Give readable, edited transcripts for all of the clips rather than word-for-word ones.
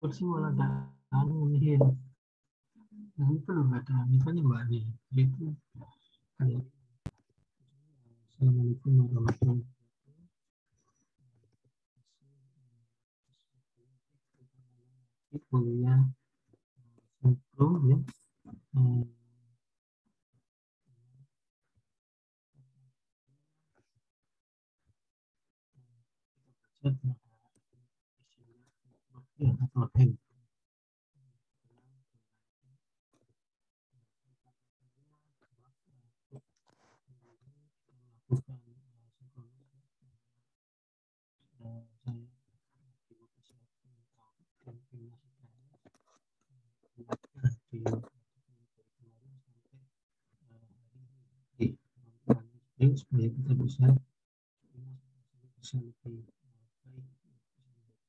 kursi malah nggak anu nih. Nah, itu loh nggak ada misalnya mbak nih. Itu kayak Assalamualaikum warahmatullahi wabarakatuh. Kuliah sempro ya. Atau hand. Supaya kita bisa lebih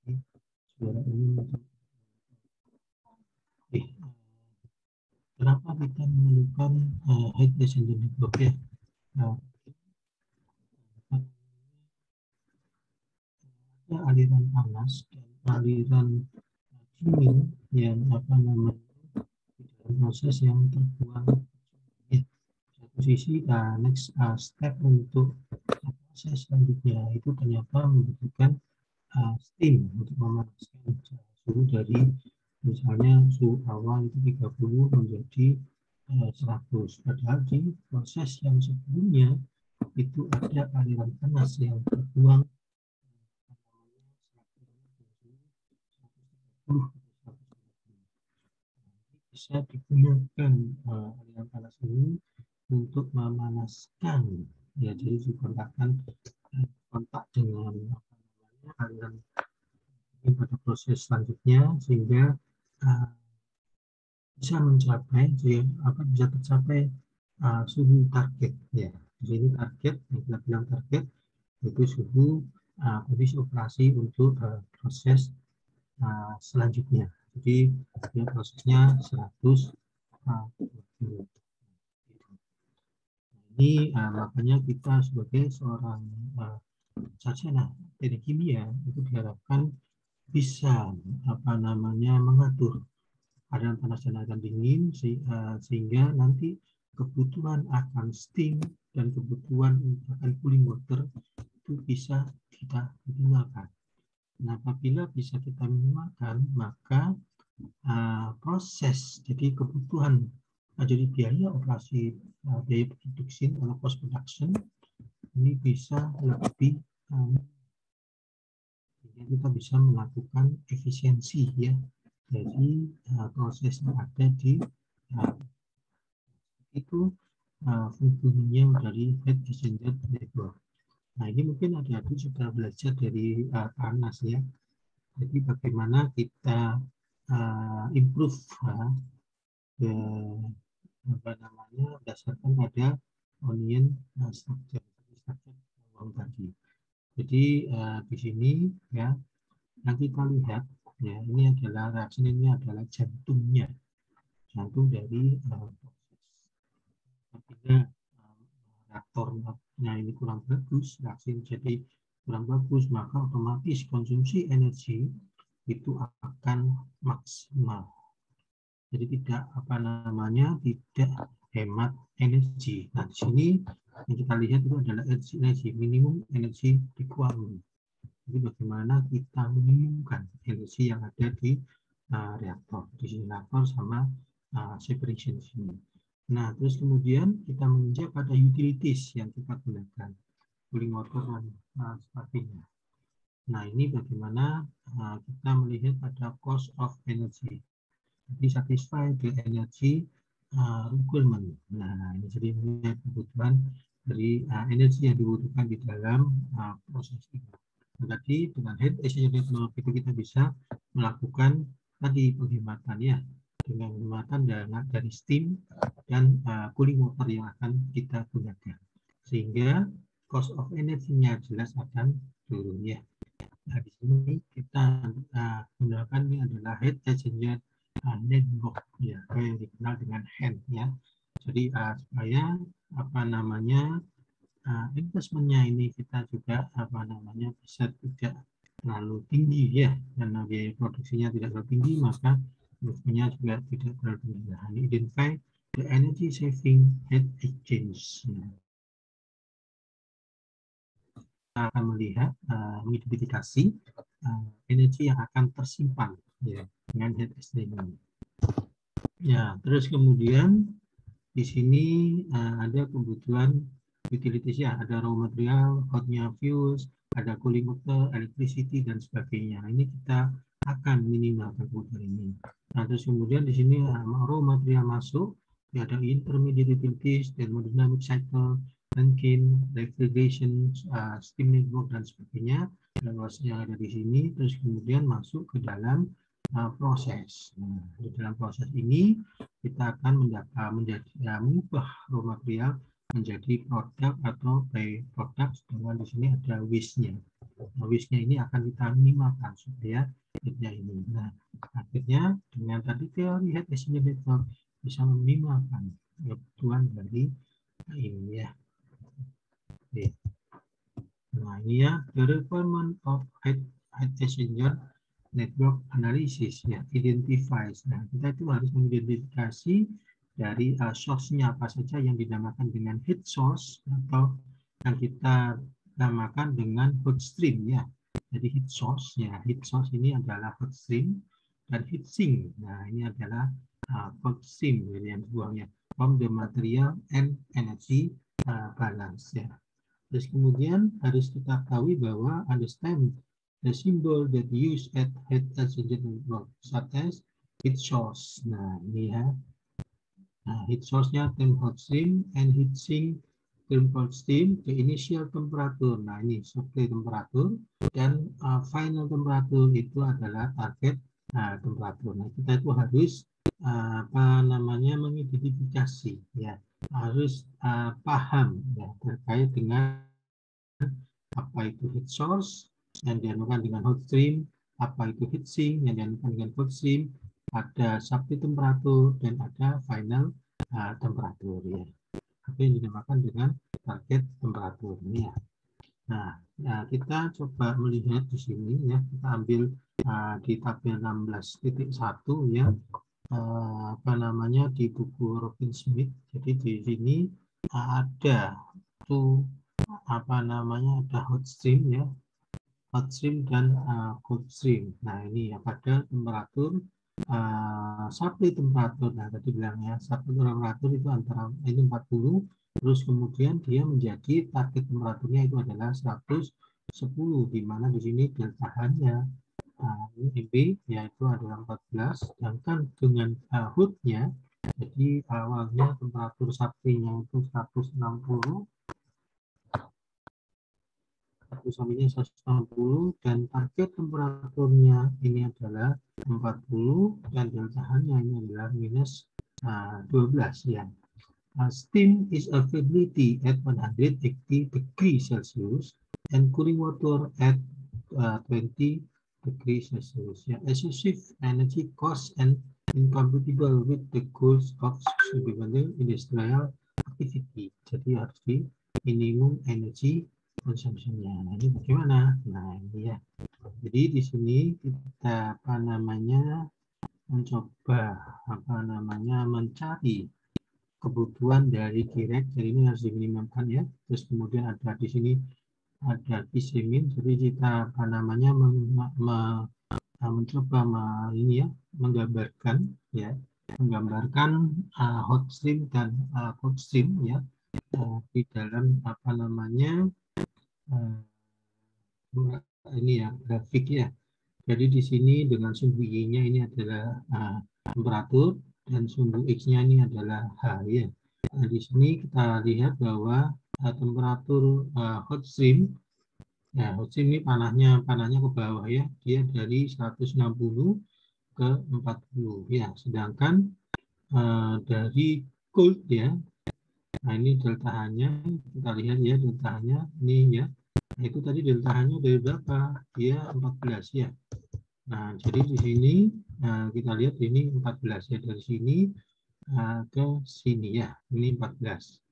baik suara umum. Kenapa kita memerlukan high passenger network ya? Ada aliran panas dan aliran dingin yang dalam proses yang terbuang ya. Satu sisi next step untuk proses selanjutnya itu ternyata membutuhkan steam untuk memanaskan suhu dari misalnya suhu awal itu 30 menjadi 100. Padahal di proses yang sebelumnya itu ada aliran panas yang terbuang bisa digunakan aliran panas ini untuk memanaskan ya, jadi dikontakkan kontak dengan aliran pada proses selanjutnya sehingga bisa mencapai bisa tercapai suhu target ya. Jadi target yang kita bilang target itu suhu kondisi operasi untuk proses selanjutnya. Jadi ya, prosesnya 100 ini makanya kita sebagai seorang sarjana teknik kimia itu diharapkan bisa mengatur aliran panas dan aliran dingin sehingga nanti kebutuhan akan steam dan kebutuhan akan cooling water itu bisa kita minimalkan. Nah, apabila bisa kita minimalkan, maka proses jadi kebutuhan jadi biaya operasi biaya produksi atau cost production ini bisa lebih kita bisa melakukan efisiensi ya dari proses yang ada di itu fungsinya dari head exchanger network. Nah, ini mungkin adik-adik sudah belajar dari Anas ya. Jadi bagaimana kita improve berdasarkan pada onion structure tadi. Jadi di sini ya yang kita lihat ya ini adalah reaksi ini adalah jantungnya, jantung dari proses. Apabila reaktornya ini kurang bagus, reaksi jadi kurang bagus, maka otomatis konsumsi energi itu akan maksimal. Jadi tidak tidak hemat energi. Nah, di sini yang kita lihat itu adalah energi minimum energi requirement. Jadi bagaimana kita meminimumkan energi yang ada di reaktor, disinator sama separation sini. Nah, terus kemudian kita menginjak pada utilities yang kita gunakan, cooling water dan sebagainya. Nah, ini bagaimana kita melihat pada cost of energy. Jadi satisfy the energy requirement. Nah, ini jadi kebutuhan dari energi yang dibutuhkan di dalam proses ini. Jadi dengan head exchanger network itu kita bisa melakukan tadi penghematan ya, dengan penghematan dari steam dan cooling water yang akan kita gunakan, sehingga cost of energinya jelas akan turun ya. Nah, di sini kita gunakan ini adalah head exchanger network ya, yang dikenal dengan hand ya. Jadi supaya investmentnya ini kita juga bisa tidak terlalu tinggi ya, karena biaya produksinya tidak terlalu tinggi, maka movement-nya juga tidak terlalu tinggi. Nah, identify the energy saving heat exchange. Nah, kita akan melihat mengidentifikasi energi yang akan tersimpan ya, dengan heat exchange. Ya, terus kemudian di sini ada kebutuhan utilities ya, ada raw material, hotnya fuels, ada cooling water, electricity dan sebagainya. Ini kita akan minimalkan kebutuhan ini. Nah, terus kemudian di sini raw material masuk, ya, ada intermediate utilities, thermodynamic cycle, ranking, refrigeration, steam network dan sebagainya. Dan yang ada di sini, terus kemudian masuk ke dalam proses. Nah, di dalam proses ini kita akan mengubah raw material menjadi produk atau by product, dengan di sini ada waste-nya. Nah, waste-nya ini akan kita minimalkan supaya heat-nya ini. Nah, akhirnya dengan tadi teori heat exchange network bisa meminimalkan kebutuhan dari ini ya. Oke. Nah, ini ya, the requirement of heat exchanger network analysis ya, identifies. Nah, kita itu harus mengidentifikasi dari source-nya apa saja yang dinamakan dengan heat source atau yang kita namakan dengan hot stream ya. Jadi heat source ya, heat source ini adalah hot stream dan heat sink. Nah, ini adalah hot stream jadi yang sebuahnya from the material and energy balance ya. Terus kemudian harus kita ketahui bahwa understand the symbol that used at heat exchanger network, such as heat source. Nah, ini ya. Nah, heat source-nya term hot stream and heat sink term cold steam, the initial temperature. Nah, ini supply temperatur dan final temperature itu adalah target temperatur. Nah, kita itu harus mengidentifikasi ya, harus paham ya terkait dengan apa itu heat source yang dinamakan dengan hot stream, apa itu heat sink yang dinamakan dengan cold stream, ada supply temperatur dan ada final temperatur ya. Apa yang dinamakan dengan target temperatur ini ya. Nah, kita coba melihat di sini ya, kita ambil di tabel 16.1 ya, di buku Robin Smith. Jadi di sini ada tuh ada hot stream ya, hot stream dan cold stream. Nah, ini ya pada temperatur supply temperatur. Nah, tadi bilangnya supply temperatur itu antara ini 40, terus kemudian dia menjadi target temperaturnya itu adalah 110, di mana di sini delta H-nya ini MB yaitu adalah 14, sedangkan dengan HUD-nya jadi awalnya temperatur supply-nya itu 160, sampingnya 160 dan target temperaturnya ini adalah 40 dan delta H-nya ini adalah minus 12 ya. Steam is availability at 180 degrees Celsius and cooling water at 20 degrees Celsius. Ya, excessive energy cost and incompatible with the goals of sustainable industrial activity. Jadi harus di minimum energy konsumsinya. Nah, ini bagaimana? Nah, ini ya. Jadi di sini kita mencoba mencari kebutuhan dari direct, jadi ini harus diminimalkan ya. Terus kemudian ada di sini ada disemin, jadi kita mencoba menggambarkan hot stream dan cold stream ya di dalam ini ya grafik ya. Jadi di sini dengan sumbu Y-nya ini adalah temperatur dan sumbu X-nya ini adalah H ya. Nah, di sini kita lihat bahwa temperatur hot stream, ya hot stream ini panahnya ke bawah ya, dia dari 160 ke 40 ya. Sedangkan dari cold ya, nah ini delta H-nya kita lihat ya, delta H-nya ini ya. Nah, itu tadi delta H-nya dari berapa? Dia 14 ya. Nah, jadi di sini kita lihat ini 14 ya, dari sini ke sini ya, ini 14.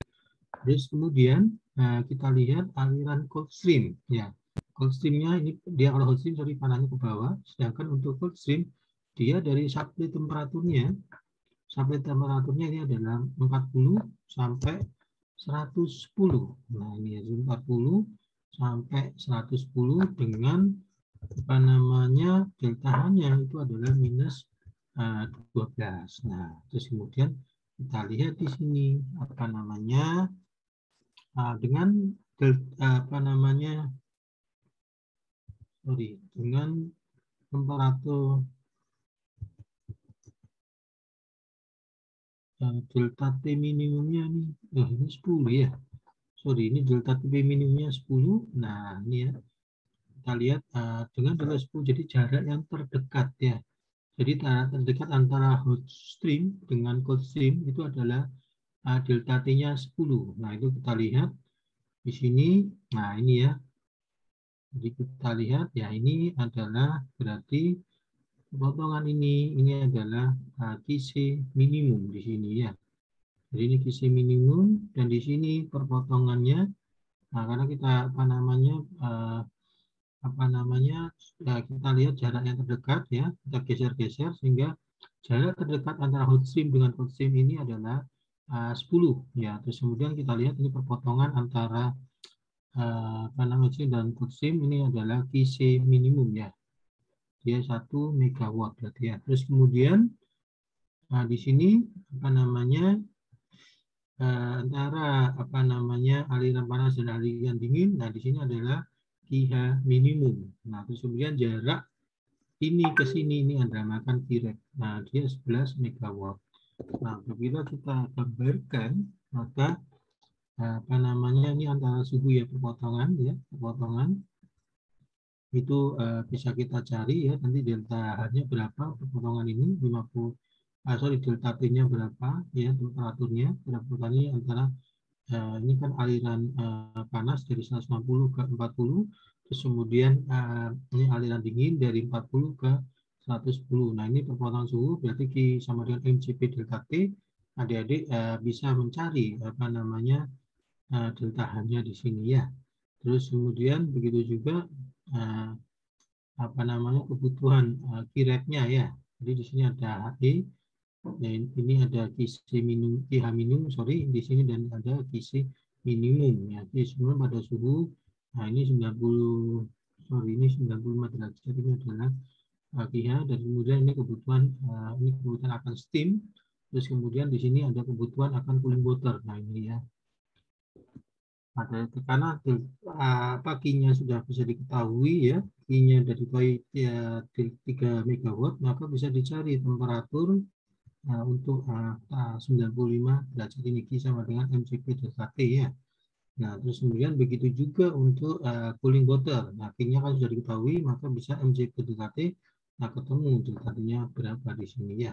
Terus kemudian kita lihat aliran cold stream ya. cold streamnya ini dia kalau hot stream sorry panahnya ke bawah, sedangkan untuk cold stream dia dari supply temperaturnya ini adalah 40 sampai 110. Nah ini ya 40 sampai 110 dengan apa namanya delta H-nya itu adalah minus 12. Nah terus kemudian kita lihat di sini apa namanya dengan apa namanya dengan temperatur delta T minimumnya nih, ini 10 ya. Sorry, ini delta T minimumnya 10. Nah, ini ya. Kita lihat dengan delta 10, jadi jarak yang terdekat ya. Jadi jarak terdekat antara hot stream dengan cold stream itu adalah delta T-nya 10. Nah, itu kita lihat di sini. Nah, ini ya. Jadi kita lihat ya, ini adalah berarti potongan ini adalah QC minimum di sini ya. Jadi ini QC minimum dan di sini perpotongannya. Nah, karena kita kita lihat jarak yang terdekat ya, kita geser-geser sehingga jarak terdekat antara hot stream dengan cold stream ini adalah 10 ya. Terus kemudian kita lihat ini perpotongan antara dan cold stream ini adalah QC minimum ya. Dia 1 megawatt berarti ya. Terus kemudian di sini antara aliran panas dan aliran dingin. Nah di sini adalah QH minimum. Nah terus kemudian jarak ini ke sini ini adalah makan Qrep. Nah dia 11 megawatt. Nah apabila kita gambarkan maka ini antara suhu ya perpotongan itu bisa kita cari ya, nanti delta H-nya berapa perpotongan ini 50 delta T-nya berapa ya, temperaturnya perpotongannya antara ini kan aliran panas dari 150 ke 40, terus kemudian ini aliran dingin dari 40 ke 110. Nah ini perpotongan suhu berarti Q sama dengan mCp delta T. Adik-adik bisa mencari delta H-nya di sini ya. Terus kemudian begitu juga kebutuhan Qrep-nya ya. Jadi di sini ada HE, dan ini ada QC minimum, QH minimum, di sini dan ada QC minimum ya. Jadi semua pada suhu, nah ini 95 derajat ini adalah QH, dan kemudian ini kebutuhan akan steam. Terus kemudian di sini ada kebutuhan akan cooling water. Nah ini ya. Karena Q-nya sudah bisa diketahui ya, Q-nya dari 3 megawatt, maka bisa dicari temperatur untuk 95 derajat ini Q sama dengan mCp delta T ya. Nah terus kemudian begitu juga untuk cooling water. Nah Q-nya kan sudah diketahui, maka bisa mCp delta T. Nah ketemu delta T-nya berapa di sini ya.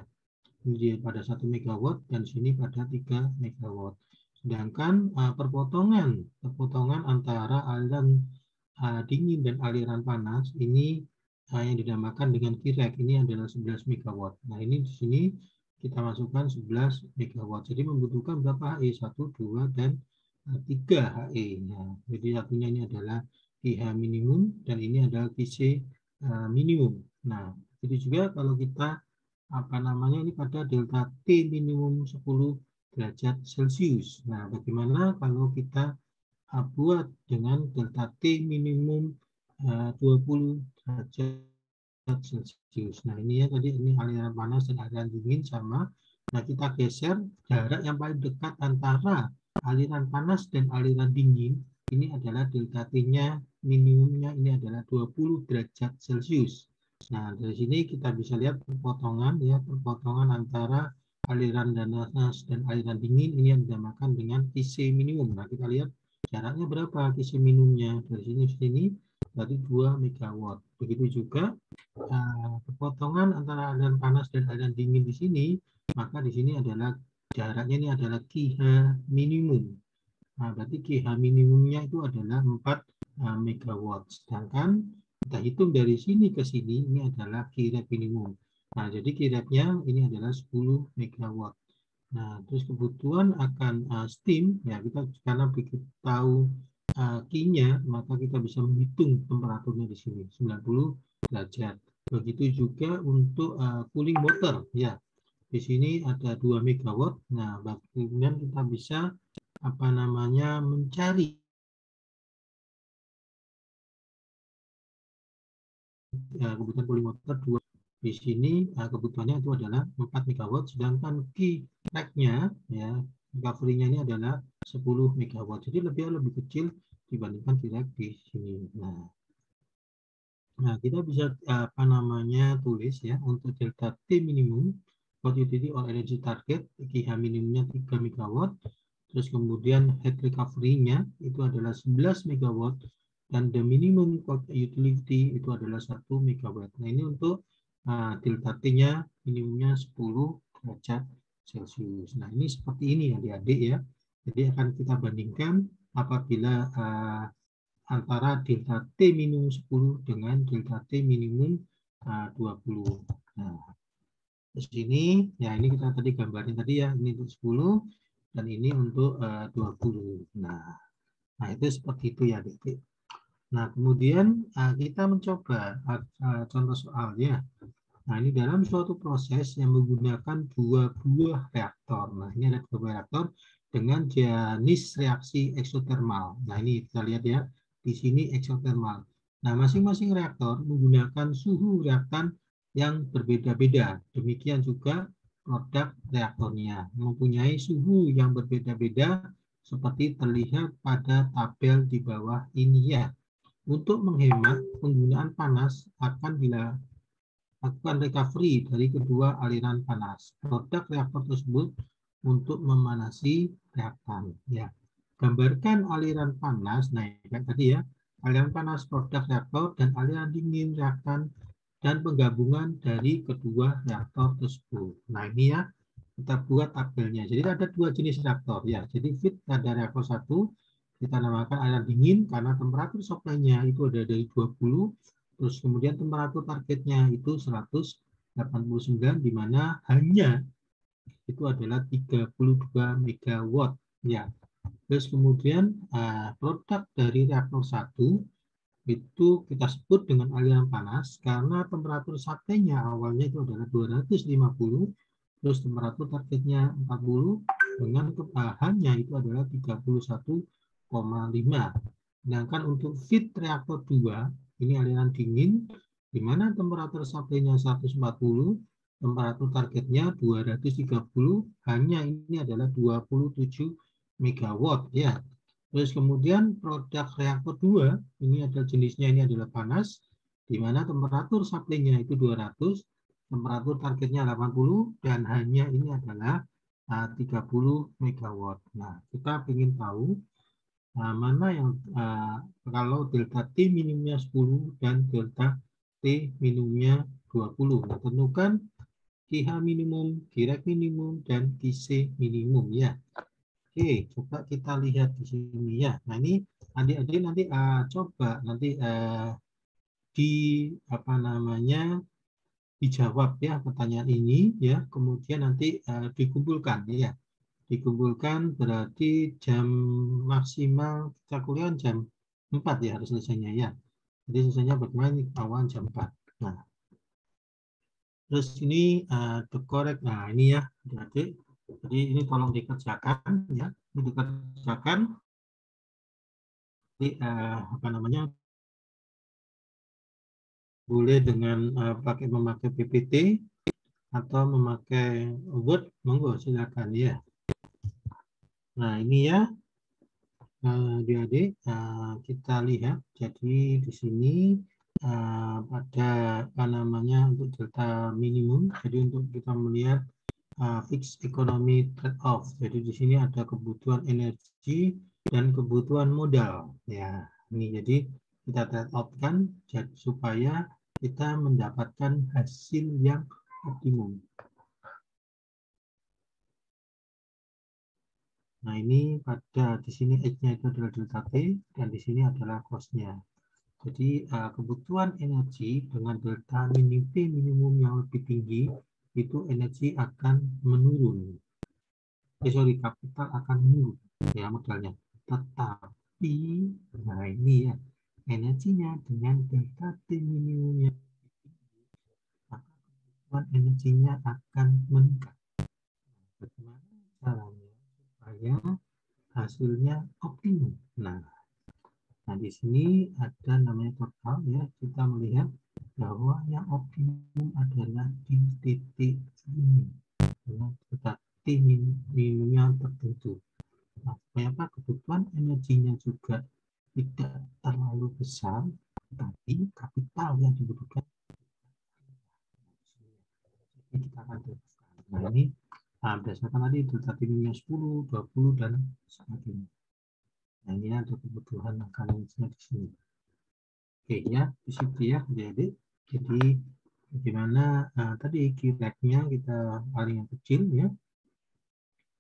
Ini pada 1 megawatt dan sini pada 3 megawatt. Sedangkan perpotongan antara aliran dingin dan aliran panas ini yang dinamakan dengan Qrep ini adalah 11 megawatt. Nah ini di sini kita masukkan 11 megawatt. Jadi membutuhkan berapa HE? 1, 2, dan 3 HE. Nah, jadi satunya ini adalah QH minimum dan ini adalah QC minimum. Nah, jadi juga kalau kita ini pada delta T minimum 10 derajat Celcius. Nah, bagaimana kalau kita buat dengan delta T minimum 20 derajat Celcius. Nah, ini ya tadi ini aliran panas dan aliran dingin sama. Nah, kita geser jarak yang paling dekat antara aliran panas dan aliran dingin. Ini adalah delta T-nya minimumnya ini adalah 20 derajat Celcius. Nah, dari sini kita bisa lihat perpotongan antara aliran panas dan aliran dingin ini yang dinamakan dengan QC minimum. Nah, kita lihat jaraknya berapa QC minimumnya. Dari sini berarti 2 megawatt. Begitu juga perpotongan antara aliran panas dan aliran dingin di sini, maka di sini adalah jaraknya ini adalah QH minimum. Nah, berarti QH minimumnya itu adalah 4 megawatt. Sedangkan kita hitung dari sini ke sini, ini adalah Qrep minimum. Nah, jadi Qrep-nya ini adalah 10 megawatt. Nah, terus kebutuhan akan steam, ya kita karena begitu tahu Q-nya, maka kita bisa menghitung temperaturnya di sini 90 derajat. Begitu juga untuk cooling water, ya. Di sini ada 2 megawatt. Nah, kemudian kita bisa mencari kebutuhan cooling water 2. Di sini kebutuhannya itu adalah 4 megawatt, sedangkan Q-nya, ya, recovery-nya ini adalah 10 megawatt. Jadi lebih kecil dibandingkan Q-rec di sini. Nah, kita bisa tulis ya untuk delta T minimum hot utility or energy target, QH minimumnya 3 megawatt, terus kemudian heat recovery-nya itu adalah 11 megawatt, dan the minimum hot utility itu adalah 1 megawatt. Nah, ini untuk delta T-nya minimumnya 10 derajat Celcius. Nah, ini seperti ini adik-adik ya. Jadi akan kita bandingkan apabila antara delta T minimum 10 dengan delta T minimum 20. Nah, di sini ya, ini kita tadi gambarin tadi ya, ini untuk 10 dan ini untuk 20. Nah, itu seperti itu ya, adik-adik. Nah, kemudian kita mencoba contoh soalnya. Nah, ini dalam suatu proses yang menggunakan 2 buah reaktor. Nah, ini ada 2 buah reaktor dengan jenis reaksi eksotermal. Nah, ini kita lihat ya, di sini eksotermal. Nah, masing-masing reaktor menggunakan suhu reaktan yang berbeda-beda. Demikian juga produk reaktornya mempunyai suhu yang berbeda-beda seperti terlihat pada tabel di bawah ini ya. Untuk menghemat penggunaan panas akan lakukan recovery dari kedua aliran panas produk reaktor tersebut untuk memanasi reaktan. Ya, gambarkan aliran panas. Nah, kayak tadi ya, aliran panas produk reaktor dan aliran dingin reaktan dan penggabungan dari kedua reaktor tersebut. Nah, ini ya, kita buat tabelnya. Jadi ada 2 jenis reaktor ya. Jadi fit ada reaktor 1 kita namakan aliran dingin karena temperatur supply-nya itu ada dari 20. Terus kemudian temperatur targetnya itu 189, di mana hanya itu adalah 32 megawatt ya. Terus kemudian produk dari reaktor 1 itu kita sebut dengan aliran panas karena temperatur sampainya awalnya itu adalah 250, terus temperatur targetnya 40 dengan kebahannya itu adalah 31,5. Sedangkan untuk feed reaktor 2 ini aliran dingin, di mana temperatur sampainya 140, temperatur targetnya 230, hanya ini adalah 27 megawatt ya. Terus kemudian produk reaktor 2, ini adalah jenisnya ini adalah panas, di mana temperatur sampainya itu 200, temperatur targetnya 80, dan hanya ini adalah 30 megawatt. Nah, kita ingin tahu mana yang kalau delta T minimumnya 10 dan delta T minimumnya 20. Nah, tentukan QH minimum, Qrec minimum, dan QC minimum ya. Oke, coba kita lihat di sini ya. Nah, ini adik-adik nanti coba nanti dijawab ya pertanyaan ini ya. Kemudian nanti dikumpulkan ya. Dikumpulkan berarti jam maksimal kita kuliah jam 4 ya harus selesainya ya. Jadi selesainya bagaimana awal jam 4. Nah, terus ini the correct. Nah, ini ya adik-adik. Jadi ini tolong dikerjakan ya. Ini dikerjakan. Jadi boleh dengan memakai PPT atau memakai Word, monggo silakan ya. Nah, ini ya adik-adik, kita lihat. Jadi di sini ada untuk delta minimum. Jadi untuk kita melihat fixed economy trade-off. Jadi di sini ada kebutuhan energi dan kebutuhan modal. Ya, ini jadi kita trade-off kan supaya kita mendapatkan hasil yang optimum. Nah, ini pada di sini H-nya itu adalah delta T dan di sini adalah cost-nya. Jadi kebutuhan energi dengan delta minimum yang lebih tinggi itu energi akan menurun. Kapital akan menurun ya modalnya tetap. Tapi, nah ini ya, energinya dengan delta T minimumnya, maka kebutuhan energinya akan meningkat. Bagaimana caranya supaya hasilnya optimum? Nah, di sini ada namanya total ya. Kita melihat bahwa yang optimum adalah di titik ini. Titik minimumnya tertentu. Nah, supaya apa? Kebutuhan energinya juga tidak terlalu besar, tapi kapital yang dibutuhkan ini kita akan teruskan. Nah, ini berdasarkan tadi delta T-nya 10, 20, dan sebagainya. Nah, ini ada kebutuhan angka energinya di sini. Oke ya, di situ ya, jadi bagaimana tadi Q-lag-nya kita paling yang kecil ya.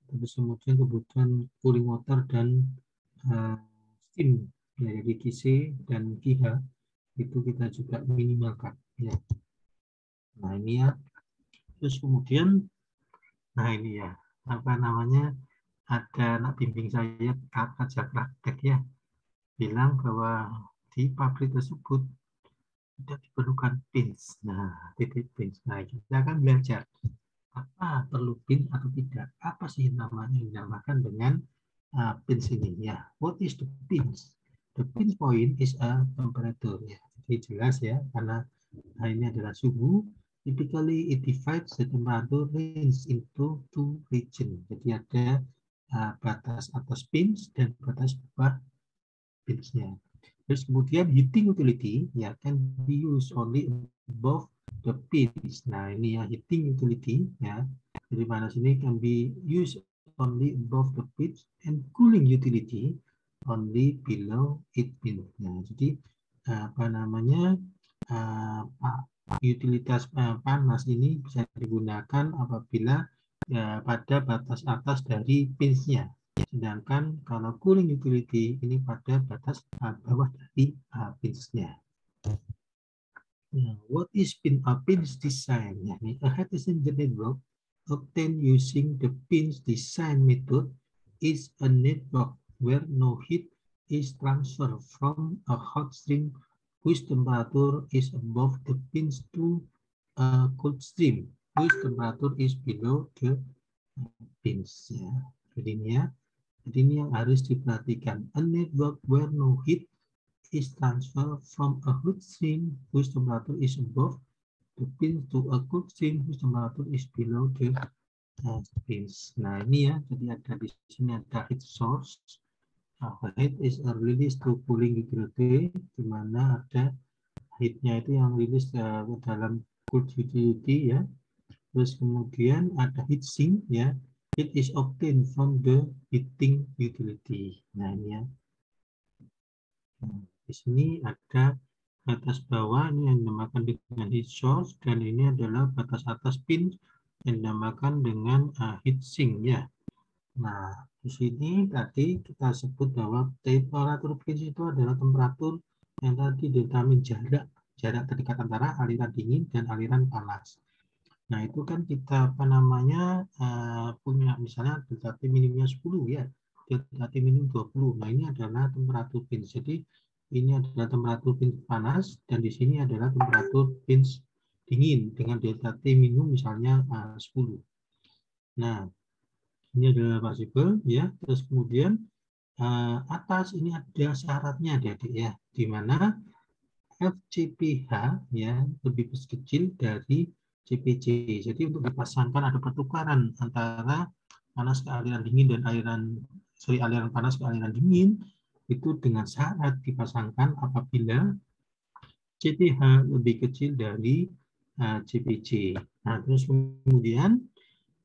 Terus kemudian kebutuhan cooling water dan steam ya, jadi QC dan QH itu kita juga minimalkan ya. Nah ini ya, terus kemudian nah ini ya, apa namanya, ada anak bimbing saya kakak praktek ya, bilang bahwa di pabrik tersebut tidak diperlukan pins. Nah, titik pins. Nah, kita akan belajar apa perlu pin atau tidak. Apa sih namanya yang dinamakan dengan pins ini ya. What is the pins? The pinch point is a temperature ya. Jadi jelas ya, karena ini adalah suhu. Typically it divides the temperature range into two regions. Jadi ada batas atas pins dan batas bawah pinsnya. Terus kemudian heating utility ya can be used only above the pins. Nah ini ya heating utility ya. Jadi mana sini can be used only above the pins and cooling utility only below it pin. Nah jadi apa namanya utilitas panas ini bisa digunakan apabila pada batas atas dari pinsnya. Sedangkan kalau cooling utility ini pada batas bawah dari pinsnya. What is pins design? A heat exchanger network obtained using the pins design method is a network where no heat is transferred from a hot stream whose temperature is above the pins to a cold stream whose temperature is below the pins. Ya. Jadi ini yang harus diperhatikan. A network where no heat is transferred from a hot stream whose temperature is above the pins to a cold stream whose temperature is below the pins. Nah ini ya, jadi ada di sini ada heat source. Heat is a release to cooling utility, di mana ada heatnya itu yang rilis ke dalam cold utility ya. Terus kemudian ada heat sink ya. It is obtained from the heating utility. Nah ini ya. Nah, di sini ada batas bawah ini yang dinamakan dengan heat source dan ini adalah batas atas pin yang dinamakan dengan heat sink ya. Nah di sini tadi kita sebut bahwa temperatur pin itu adalah temperatur yang tadi determin jarak terdekat antara aliran dingin dan aliran panas. Nah, itu kan kita apa namanya punya misalnya delta T minimumnya 10 ya. Delta T minimum 20. Nah, ini adalah temperatur pins. Jadi ini adalah temperatur pins panas dan di sini adalah temperatur pins dingin dengan delta T minimum misalnya 10. Nah, ini adalah variabel ya. Terus kemudian atas ini ada syaratnya Adik-adik ya, di mana FCPH ya lebih kecil dari CPC. Jadi untuk dipasangkan ada pertukaran antara panas ke aliran dingin dan aliran panas ke aliran dingin itu dengan syarat dipasangkan apabila CPH lebih kecil dari CPC. Nah, terus kemudian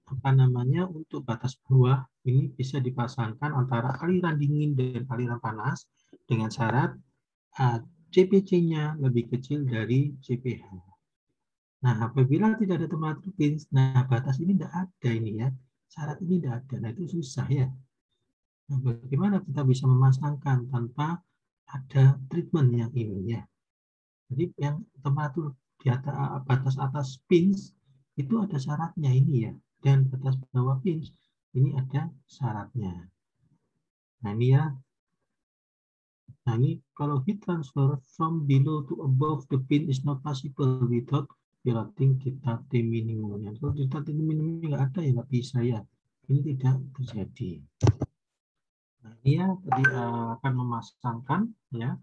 apa namanya untuk batas bawah ini bisa dipasangkan antara aliran dingin dan aliran panas dengan syarat CPC-nya lebih kecil dari CPH. Nah, apabila tidak ada temperatur pins, nah batas ini tidak ada ini ya. Syarat ini tidak ada. Nah, itu susah ya. Nah, bagaimana kita bisa memasangkan tanpa ada treatment yang ini ya. Jadi yang temperatur di atas batas atas pins itu ada syaratnya ini ya. Dan batas bawah pins ini ada syaratnya. Nah, ini ya. Nah, ini kalau heat transfer from below to above the pin is not possible without dilating delta T minimumnya. Kalau delta T minimumnya nggak ada ya nggak bisa ya. Ini tidak terjadi. Nah, ini ya tadi akan memasangkan ya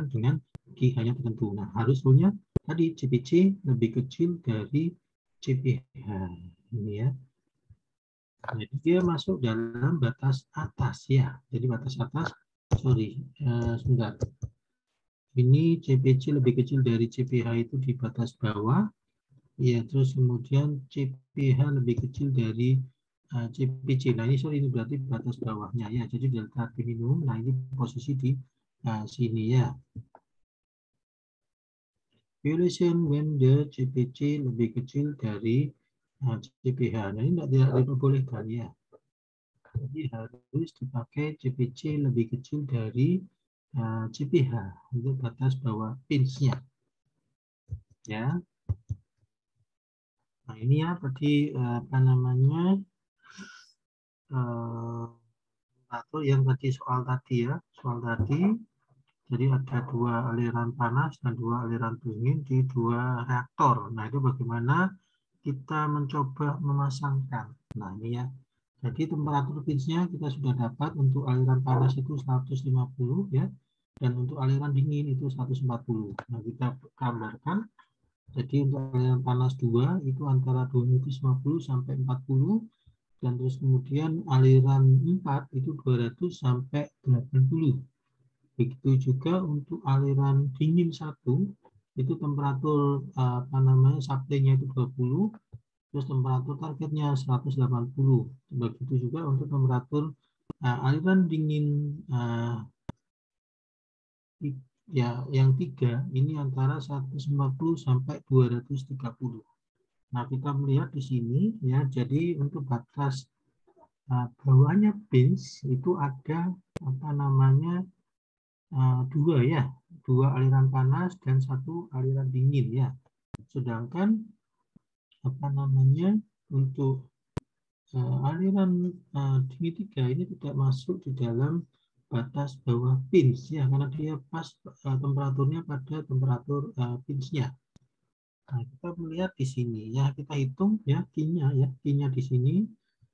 dengan Q hanya tertentu. Nah, harusnya tadi CPC lebih kecil dari CPH. Ini ya. Jadi dia masuk dalam batas atas ya. Jadi batas atas, sorry, sebentar. Ini CPC lebih kecil dari CPH itu di batas bawah. Ya, terus kemudian CPH lebih kecil dari CPC. Nah, ini sorry, ini berarti batas bawahnya ya. Jadi delta T minimum, nah ini posisi di sini ya. Violation when the CPC lebih kecil dari CPH. Nah, ini tidak diperbolehkan ya. Jadi harus dipakai CPC lebih kecil dari CPH untuk batas bawah pinch-nya. Ya. Nah, ini ya tadi apa namanya atau yang tadi soal tadi ya, soal tadi. Jadi ada dua aliran panas dan dua aliran dingin di dua reaktor. Nah, itu bagaimana kita mencoba memasangkan. Nah, ini ya. Jadi temperatur pinch-nya kita sudah dapat untuk aliran panas itu 150 ya. Dan untuk aliran dingin itu 140. Nah, kita gambarkan. Jadi untuk aliran panas 2 itu antara 250 sampai 40. Dan terus kemudian aliran 4 itu 200 sampai 80. Begitu juga untuk aliran dingin 1 itu temperatur apa namanya supply-nya itu 20, terus temperatur targetnya 180. Begitu juga untuk temperatur aliran dingin ya yang 3 ini antara 150 sampai 230. Nah, kita melihat di sini ya, jadi untuk batas bawahnya pinch itu ada apa namanya dua ya, dua aliran panas dan satu aliran dingin ya. Sedangkan apa namanya untuk aliran dingin 3 ini tidak masuk di dalam batas bawah pinch ya, karena dia pas temperaturnya pada temperatur pinch-nya. Nah, kita melihat di sini ya, kita hitung ya Q-nya ya, Q-nya di sini,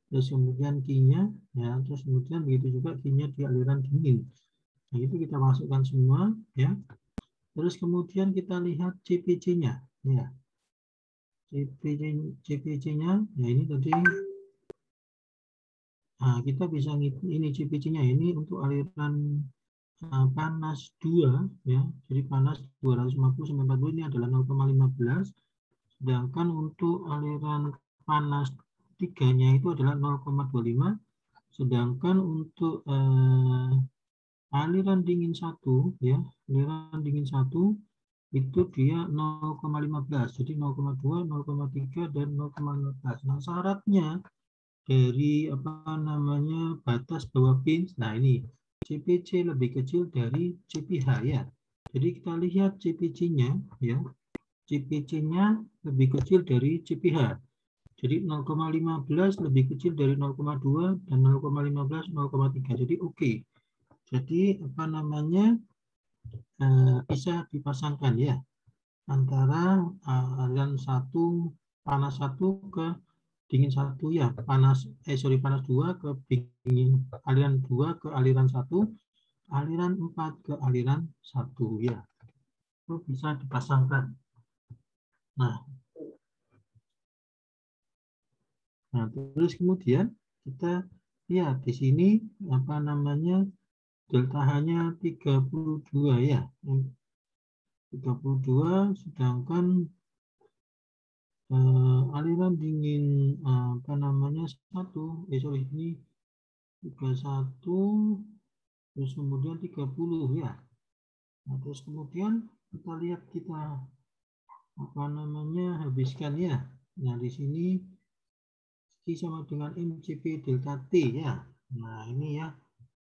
terus kemudian Q-nya ya, terus kemudian begitu juga Q-nya di aliran dingin. Nah, itu kita masukkan semua ya. Terus kemudian kita lihat CPC-nya ya. CPC-nya ya ini tadi kita bisa ngitung ini CPC-nya ini untuk aliran panas 2 ya. Jadi panas 250 sampai 40 ini adalah 0,15. Sedangkan untuk aliran panas 3-nya itu adalah 0,25. Sedangkan untuk aliran dingin 1 ya, aliran dingin 1 itu dia 0,15. Jadi 0,2, 0,3 dan 0,15. Nah, syaratnya dari apa namanya batas bawah pinch. Nah, ini CPC lebih kecil dari CPH ya. Jadi kita lihat CPC-nya ya. CPC-nya lebih kecil dari CPH. Jadi 0,15 lebih kecil dari 0,2 dan 0,15 0,3. Jadi oke. Jadi apa namanya bisa dipasangkan ya antara aliran 1 panas 1 ke dingin 1 ya, panas 2 ke dingin, aliran 2 ke aliran 1, aliran 4 ke aliran 1 ya. Itu bisa dipasangkan. Nah, terus kemudian kita lihat di sini apa namanya delta H-nya 32 ya. 32, sedangkan aliran dingin apa namanya 1 ini 31, terus kemudian 30 ya. Nah, terus kemudian kita lihat kita apa namanya habiskan ya. Nah, di sini Q sama dengan MCP delta T ya. Nah, ini ya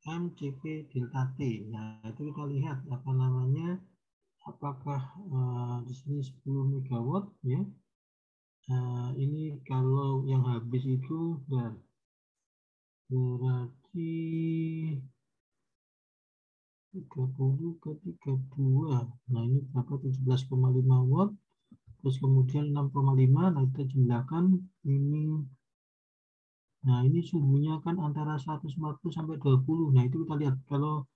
MCP delta T. Nah, itu kita lihat apa namanya apakah di sini 10 megawatt ya. Ini kalau yang habis itu berarti 30 ke 32. Nah, ini berapa? 17,5 watt. Terus kemudian 6,5. Nah, kita jumlahkan ini. Nah, ini suhunya kan antara 140 sampai 20. Nah, itu kita lihat. Kalau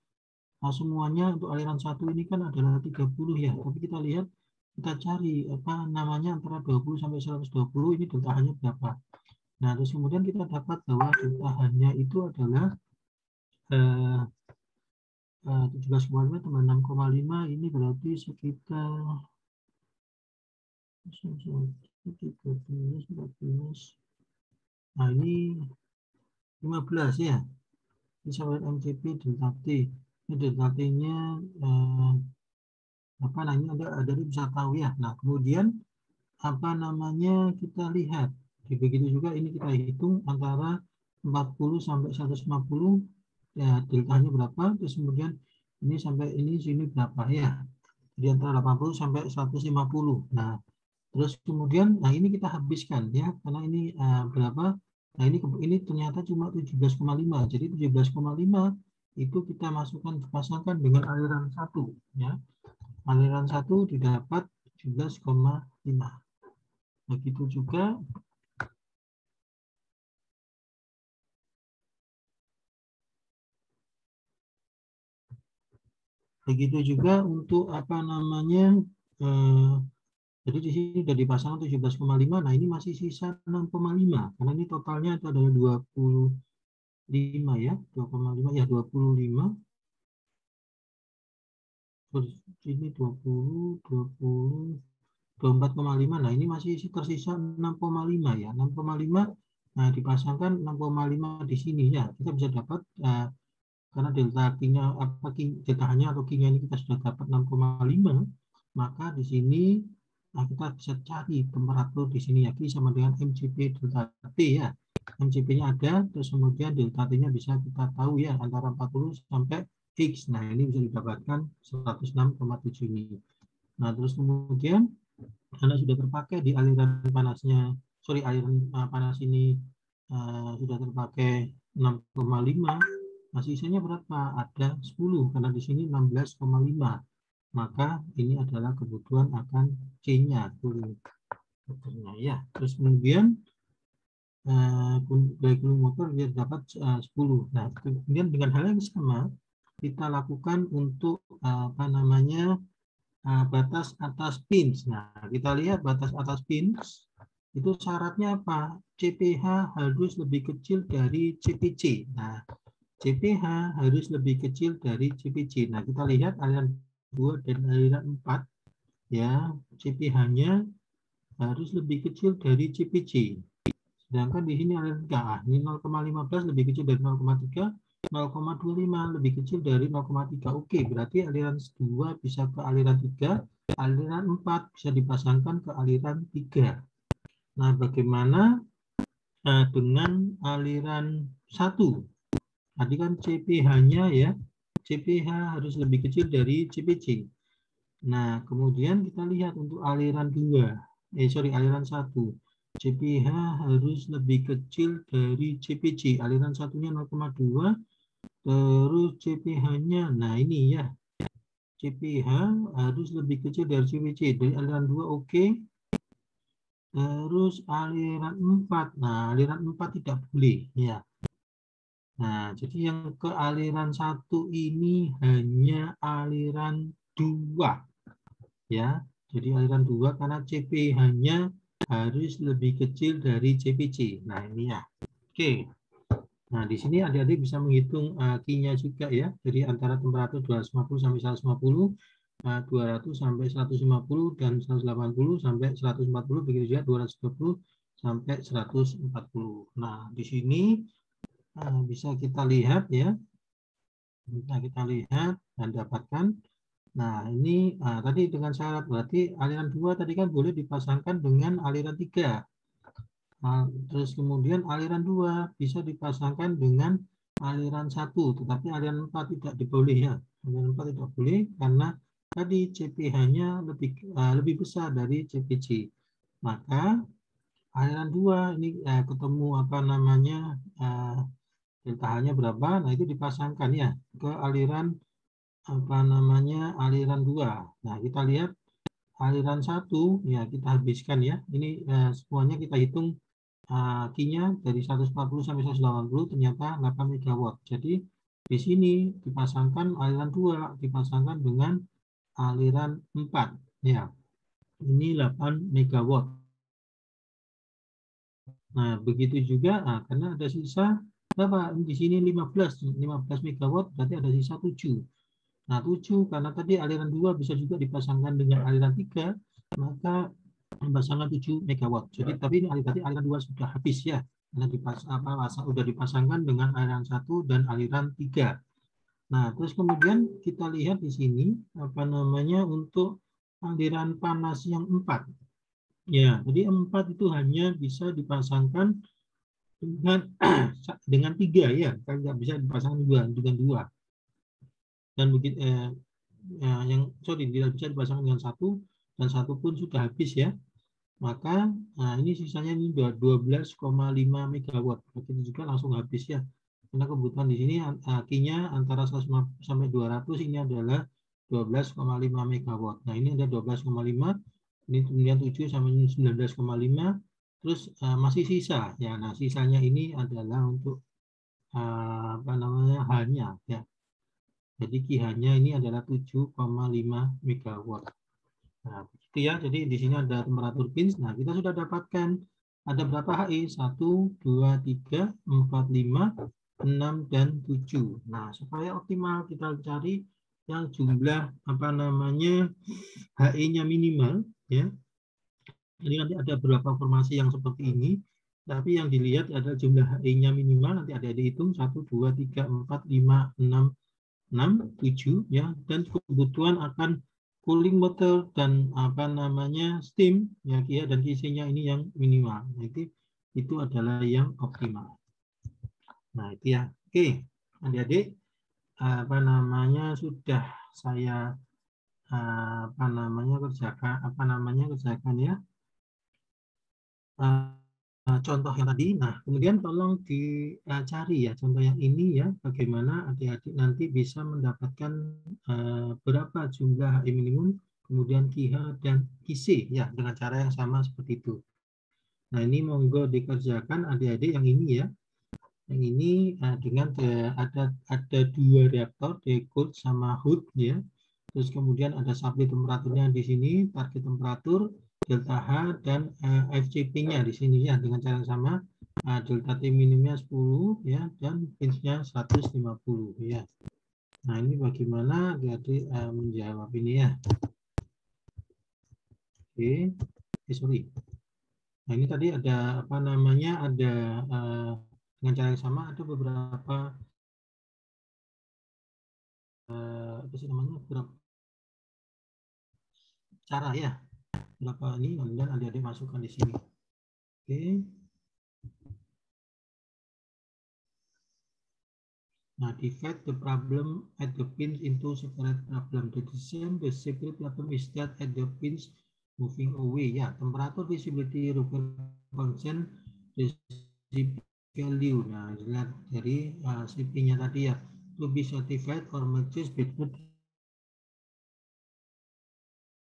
semuanya untuk aliran satu ini kan adalah 30 ya. Tapi kita lihat, kita cari apa namanya antara 20 sampai 120 ini delta H-nya berapa. Nah, terus kemudian kita dapat bahwa delta H-nya itu adalah 17,5 tambah 6,5 ini berarti sekitar 13, 14. Nah, ini 15 ya. Ini sama MCP delta T. Ini delta T-nya apa namanya ada bisa tahu ya. Nah, kemudian apa namanya kita lihat. Begitu juga ini kita hitung antara 40 sampai 150 ya deltanya berapa, terus kemudian ini sampai ini sini berapa ya. Jadi antara 80 sampai 150. Nah, terus kemudian nah ini kita habiskan ya karena ini berapa? Nah, ini ternyata cuma 17,5. Jadi 17,5 itu kita masukkan pasangkan dengan aliran 1 ya. Aliran 1 didapat 17,5. Begitu juga untuk apa namanya jadi di sini sudah dipasang 17,5. Nah, ini masih sisa 6,5 karena ini totalnya itu adalah 25 ya, 2,5 ya 25. Terus ini 20, 24,5. Nah, ini masih tersisa 6,5 ya. 6,5. Nah, dipasangkan 6,5 di sini ya. Kita bisa dapat karena delta Q-nya delta H-nya atau Q-nya ini kita sudah dapat 6,5, maka di sini kita bisa cari temperatur di sini ya, Q sama dengan MCP delta T ya. MCP-nya ada, terus kemudian delta T-nya bisa kita tahu ya antara 40 sampai X. Nah, ini bisa didapatkan 106,7 ini. Nah, terus kemudian karena sudah terpakai di aliran panasnya, aliran panas ini sudah terpakai 6,5. Nah, sisanya berapa? Ada 10 karena di sini 16,5. Maka ini adalah kebutuhan akan C-nya ya. Terus kemudian daya cooling motor dia dapat 10. Nah, kemudian dengan hal yang sama kita lakukan untuk apa namanya batas atas pins. Nah, kita lihat batas atas pins itu syaratnya apa? CPH harus lebih kecil dari CPC. Nah, CPH harus lebih kecil dari CPC. Nah, kita lihat aliran 2 dan aliran 4 ya, CPH-nya harus lebih kecil dari CPC. Sedangkan di sini aliran 3, ini 0,15 lebih kecil dari 0,3, 0,25 lebih kecil dari 0,3. Oke, berarti aliran 2 bisa ke aliran 3, aliran 4 bisa dipasangkan ke aliran 3. Nah, bagaimana dengan aliran 1? Tadi kan CPH-nya ya, CPH harus lebih kecil dari CPC. Nah, kemudian kita lihat untuk aliran 2, aliran 1. CPH harus lebih kecil dari CPC. Aliran satunya 0,2, terus CPH-nya, nah ini ya, CPH harus lebih kecil dari CPC. Dari aliran 2 oke. Terus aliran 4, nah aliran 4 tidak boleh ya. Nah, jadi yang ke aliran 1 ini hanya aliran 2 ya. Jadi aliran 2 karena CPH-nya harus lebih kecil dari CPC. Nah, ini ya. Oke. Nah, di sini adik-adik bisa menghitung Q-nya juga ya. Jadi antara temperatur 250 sampai 150, 200 sampai 150 dan 180 sampai 140, begitu juga 220 sampai 140. Nah, di sini bisa kita lihat ya. Bisa kita lihat dan dapatkan. Nah, ini tadi dengan syarat berarti aliran 2 tadi kan boleh dipasangkan dengan aliran 3. Terus kemudian aliran 2 bisa dipasangkan dengan aliran 1, tetapi aliran 4 tidak diboleh ya. Aliran 4 tidak boleh karena tadi CPH-nya lebih besar dari CPC. Maka aliran 2 ini ketemu apa namanya delta H-nya berapa, nah itu dipasangkan ya ke aliran apa namanya aliran 2. Nah kita lihat aliran 1 ya kita habiskan ya, ini semuanya kita hitung Q-nya dari 140 sampai 180 ternyata 8 megawatt. Jadi di sini dipasangkan aliran 2 dipasangkan dengan aliran 4 ya. Ini 8 megawatt. Nah, begitu juga karena ada sisa berapa? Di sini 15 megawatt berarti ada sisa 7. Nah, 7 karena tadi aliran 2 bisa juga dipasangkan dengan aliran 3, maka dipasangkan 7 megawatt. Jadi tapi ini tadi aliran 2 sudah habis ya. Karena sudah dipasangkan dengan aliran 1 dan aliran 3. Nah, terus kemudian kita lihat di sini apa namanya untuk aliran panas yang 4. Ya, jadi 4 itu hanya bisa dipasangkan dengan 3 ya, tidak bisa dipasangkan dengan 2. Dan begitu yang tidak bisa dipasangkan dengan 1 dan 1 pun sudah habis ya. Maka ini sisanya ini 12,5 megawatt. Begitu juga langsung habis ya. Karena kebutuhan di sini Q-nya antara 150 sampai 200 ini adalah 12,5 megawatt. Nah, ini ada 12,5, ini kemudian 7 sampai 19,5, terus masih sisa ya. Nah, sisanya ini adalah untuk apa namanya H-nya ya. Jadi Q-nya ini adalah 7,5 megawatt. Nah, begitu ya. Jadi di sini ada temperatur pins. Nah, kita sudah dapatkan ada berapa HI? 1, 2, 3, 4, 5, 6, dan 7. Nah, supaya optimal kita cari yang jumlah apa namanya HI-nya minimal ya. Jadi nanti ada beberapa formasi yang seperti ini. Tapi yang dilihat adalah jumlah HI-nya minimal. Nanti ada dihitung 1, 2, 3, 4, 5, 6, 7 ya. Dan kebutuhan akan cooling water dan apa namanya steam ya Kia dan isinya ini yang minimal. Nah, itu adalah yang optimal. Nah, itu ya. Oke, adik-adik apa namanya sudah saya kerjakan ya. Contoh yang tadi. Nah, kemudian tolong dicari ya contoh yang ini ya, bagaimana adik-adik nanti bisa mendapatkan berapa jumlah HI minimum, kemudian QH dan QC ya dengan cara yang sama seperti itu. Nah, ini monggo dikerjakan adik-adik yang ini ya. Yang ini dengan ada 2 reaktor, cold sama hood ya. Terus kemudian ada supply temperaturnya di sini, target temperatur, delta H dan FCP-nya di sini ya dengan cara yang sama. Delta T minimumnya 10 ya dan pinch-nya 150 ya. Nah, ini bagaimana jadi menjawab ini ya. Oke. Sorry. Nah, ini tadi ada apa namanya ada dengan cara yang sama ada beberapa apa sih namanya beberapa cara ya. Berapa ini kemudian adik-adik masukkan di sini. Oke. Now divide the problem at the pins into separate problem. The separate problem is that at the pins moving away. Ya, temperatur, visibility, require constant, value. Nah, dilihat dari CP-nya tadi ya. To be certified or matches between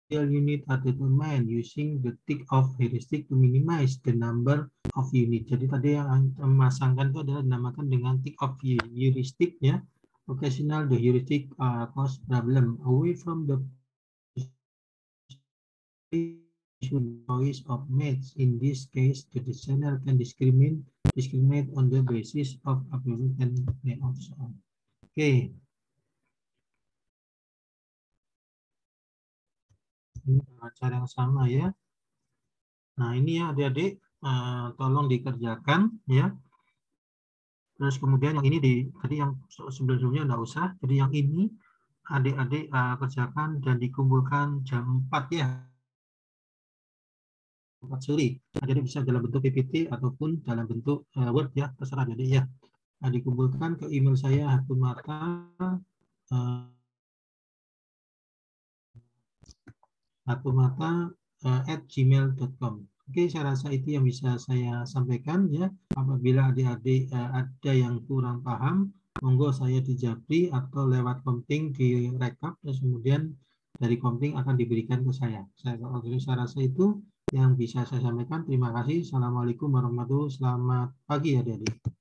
unit are determined using the tick-off heuristic to minimize the number of unit. Jadi tadi yang memasangkan itu adalah dinamakan dengan tick-off heuristic ya. Occasional the heuristic cause problem away from the choice of match. In this case, the designer can discriminate on the basis of absolute and layout. Oke. Ini cara yang sama ya. Nah, ini ya adik-adik tolong dikerjakan ya. Terus kemudian yang ini tadi yang sebelumnya enggak usah. Jadi yang ini adik-adik kerjakan dan dikumpulkan jam 4 ya. 4 sore. Jadi bisa dalam bentuk PPT ataupun dalam bentuk Word ya, terserah adik ya. Nah, dikumpulkan ke email saya hatumata@gmail.com. Oke, saya rasa itu yang bisa saya sampaikan ya. Apabila adik-adik ada yang kurang paham, monggo saya di Japri atau lewat Komting di rekap, terus kemudian dari Komting akan diberikan ke saya. Saya rasa itu yang bisa saya sampaikan. Terima kasih. Assalamualaikum warahmatullahi wabarakatuh. Selamat pagi adik-adik.